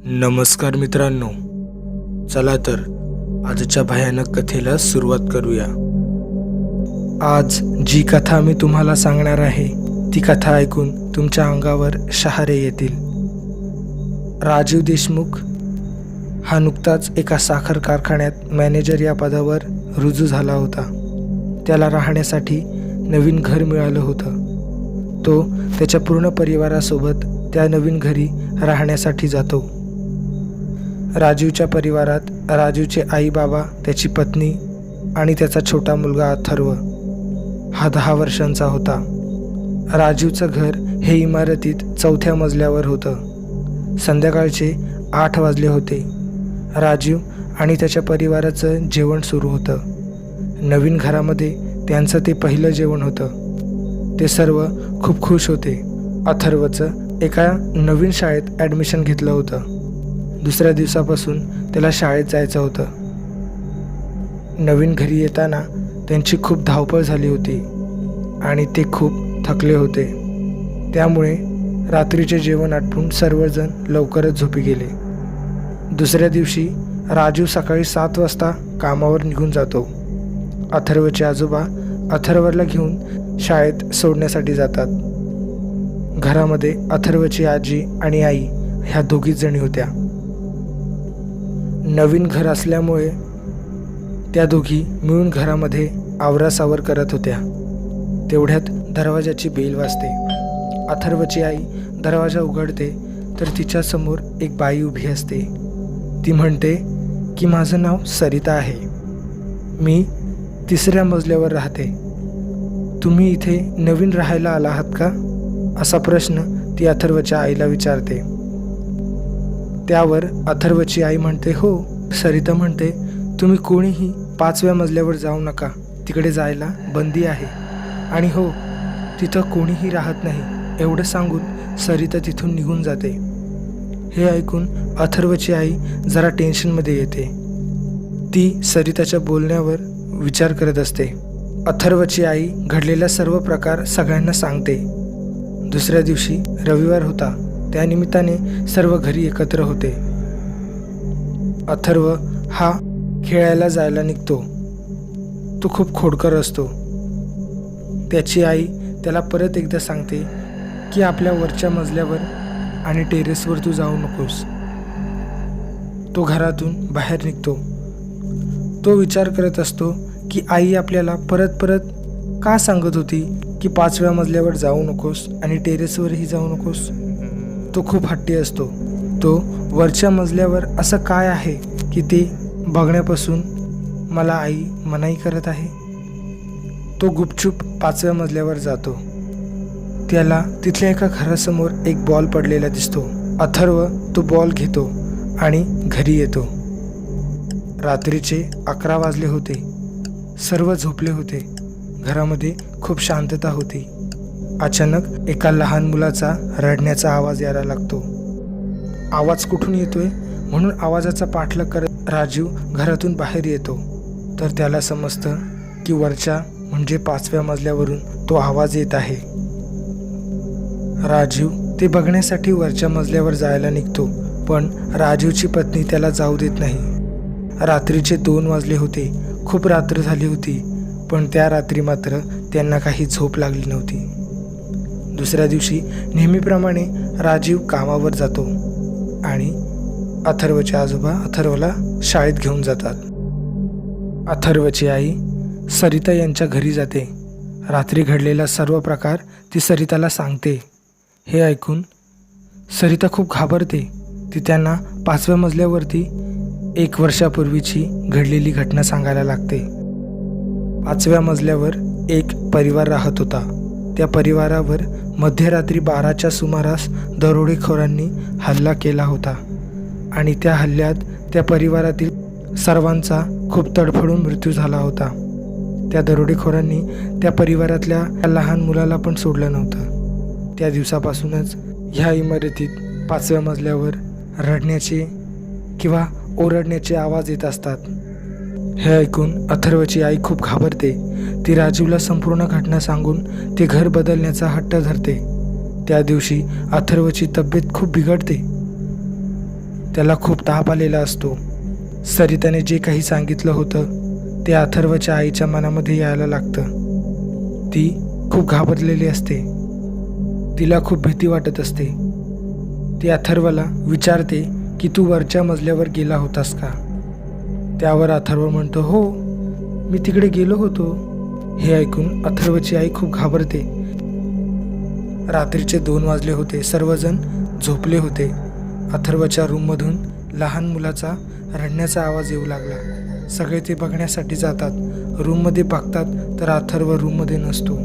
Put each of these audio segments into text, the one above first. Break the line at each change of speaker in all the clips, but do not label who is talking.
नमस्कार मित्रांनो, चला तर आजच्या भयानक कथेला सुरुवात करूया। आज जी कथा मी तुम्हाला सांगणार आहे ती कथा ऐकून तुमच्या अंगावर शहारे येतील। राजीव देशमुख हा नुकताच एका साखर कारखान्यात मॅनेजर या पदावर रुजू झाला होता। त्याला राहण्यासाठी नवीन घर मिळालं होतं। तो त्याच्या पूर्ण परिवारासोबत त्या नवीन घरी राहण्यासाठी जातो। राजीवच्या परिवारात राजीवचे आई बाबा, त्याची पत्नी आणि त्याचा छोटा मुलगा अथर्व हा 10 वर्षांचा होता। राजीवचं घर हे इमारतीत 4थ्या मजल्यावर होतं। संध्याकाळचे 8 वाजले होते। राजीव आणि त्याच्या परिवाराचं जेवण सुरू होतं। नवीन घरामध्ये त्यांचं ते पहिलं जेवण होतं। ते सर्व खूप खुश होते। अथर्वचं एका नवीन शाळेत ॲडमिशन घेतलं होतं। दुसऱ्या दिवसापासून त्याला शाळेत जायचं होतं। नवीन घरी येताना त्यांची खूप धावपळ झाली होती आणि ते खूप थकले होते। त्यामुळे रात्रीचे जेवण आटपून सर्वजण लवकरच झोपी गेले। दुसऱ्या दिवशी राजीव सकाळी 7 वाजता कामावर निघून जातो। अथर्वचे आजोबा अथर्वला घेऊन शाळेत सोडण्यासाठी जातात। घरामध्ये अथर्वची आजी आणि आई ह्या दोघीच जणी होत्या। नवीन घर असल्यामुळे त्या दोघी मिळून घरामध्ये आवरासावर करत होत्या। तेवढ्यात दरवाजाची बेल वाजते। अथर्वची आई दरवाजा उघडते तर तिच्यासमोर एक बाई उभी असते। ती म्हणते की माझं नाव सरिता आहे, मी 3ऱ्या मजल्यावर राहते। तुम्ही इथे नवीन राहायला आला आहात का, असा प्रश्न ती अथर्वच्या आईला विचारते। त्यावर अथर्वची आई म्हणते, हो। सरिता म्हणते, तुम्ही कोणीही 5व्या मजल्यावर जाऊ नका, तिकडे जायला बंदी आहे, आणि हो, तिथं कोणीही राहत नाही, एवढं सांगून सरिता तिथून निघून जाते। हे ऐकून अथर्वची आई जरा टेन्शनमध्ये येते। ती सरिताच्या बोलण्यावर विचार करत असते। अथर्वची आई घडलेला सर्व प्रकार सगळ्यांना सांगते। दुसऱ्या दिवशी रविवार होता, त्यानिमित्ताने सर्व घरी एकत्र होते। अथर्व हा खेळायला जायला निघतो। तो खूप खोडकर असतो। त्याची आई त्याला परत एकदा सांगते की आपल्या वरच्या मजल्यावर आणि टेरेसवर तू जाऊ नकोस। तो घरातून बाहेर निघतो। तो विचार करत असतो की आई आपल्याला परत परत का सांगत होती की 5व्या मजल्यावर जाऊ नकोस आणि टेरेसवरही जाऊ नकोस। तो खूप हट्टी असतो। तो वरच्या मजल्यावर असं काय आहे की ते बघण्यापासून मला आई मनाई करत आहे। तो गुपचूप 5व्या मजल्यावर जातो। त्याला तिथल्या एका घरासमोर एक बॉल पडलेला दिसतो। अथर्व तो बॉल घेतो आणि घरी येतो। रात्रीचे 11 वाजले होते। सर्व झोपले होते। घरामध्ये खूप शांतता होती। अचानक एका लहान मुलाचा रडण्याचा आवाज यायला लागतो। आवाज कुठून येतोय म्हणून आवाजाचा पाठलाग करत राजीव घरातून बाहेर येतो, तर त्याला समजतं की वरच्या म्हणजे 5व्या मजल्यावरून तो आवाज येत आहे। राजीव ते बघण्यासाठी वरच्या मजल्यावर जायला निघतो, पण राजीवची पत्नी त्याला जाऊ देत नाही। रात्रीचे 2 वाजले होते। खूप रात्र झाली होती, पण त्या रात्री मात्र त्यांना काही झोप लागली नव्हती। दुसऱ्या दिवशी नेहमीप्रमाणे राजीव कामावर जातो आणि अथर्वचे आजोबा अथर्वला शाळेत घेऊन जातात। अथर्वची आई सरिता यांच्या घरी जाते। रात्री घडलेला सर्व प्रकार ती सरिताला सांगते। हे ऐकून सरिता खूप घाबरते। ती त्यांना 5व्या मजल्यावरती 1 वर्षापूर्वीची घडलेली घटना सांगायला लागते। 5व्या मजल्यावर एक परिवार राहत होता। त्या परिवारावर मध्यरात्री 12च्या सुमारास दरोडेखोरांनी हल्ला केला होता आणि त्या हल्ल्यात त्या परिवारातील सर्वांचा खूप तडफडून मृत्यू झाला होता। त्या दरोडेखोरांनी त्या परिवारातल्या लहान मुलाला पण सोडलं नव्हतं। त्या दिवसापासूनच ह्या इमारतीत 5व्या मजल्यावर रडण्याचे किंवा ओरडण्याचे आवाज येत असतात। हे ऐकून अथर्वची आई खूप घाबरते। ती राजीवला संपूर्ण घटना सांगून ते घर बदलण्याचा हट्ट धरते। त्या दिवशी अथर्वची तब्येत खूप बिघडते। त्याला खूप ताप आलेला असतो. सरिताने जे काही सांगितलं होतं ते अथर्वच्या आईच्या मनामध्ये यायला लागतं. ती खूप घाबरलेली असते. तिला खूप भीती वाटत असते. ती अथर्वला विचारते की तू वरच्या मजल्यावर गेला होतास का? त्यावर अथर्व म्हणतो, हो, मी तिकडे गेलो होतो. हे ऐकून अथर्वची आई खूप घाबरते. रात्रीचे 2 वाजले होते. सर्वजण झोपले होते. अथर्वच्या रूममधून लहान मुलाचा रडण्याचा आवाज येऊ लागला. सगळे ते बघण्यासाठी जातात. रूममध्ये बघतात तर अथर्व रूममध्ये नसतो.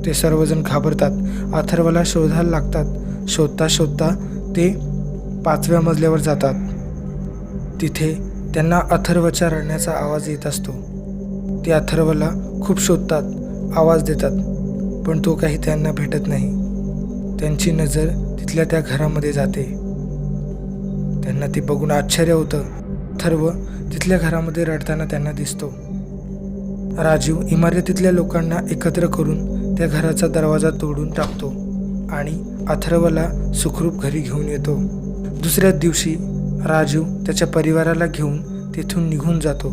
ते सर्वजण घाबरतात. अथर्वला शोधायला लागतात. शोधता शोधता ते 5व्या मजल्यावर जातात. तिथे त्यांना अथर्वच्या रडण्याचा आवाज येत असतो. ते अथर्वला खूप शोधतात, आवाज देतात, पण तो काही त्यांना भेटत नाही. त्यांची नजर तिथल्या त्या घरामध्ये जाते. त्यांना ते बघून आश्चर्य होतं. अथर्व तिथल्या घरामध्ये रडताना त्यांना दिसतो. राजीव इमारतीतल्या लोकांना एकत्र करून त्या घराचा दरवाजा तोडून टाकतो आणि अथर्वला सुखरूप घरी घेऊन येतो. दुसऱ्याच दिवशी राजीव त्याच्या परिवाराला घेऊन तिथून निघून जातो.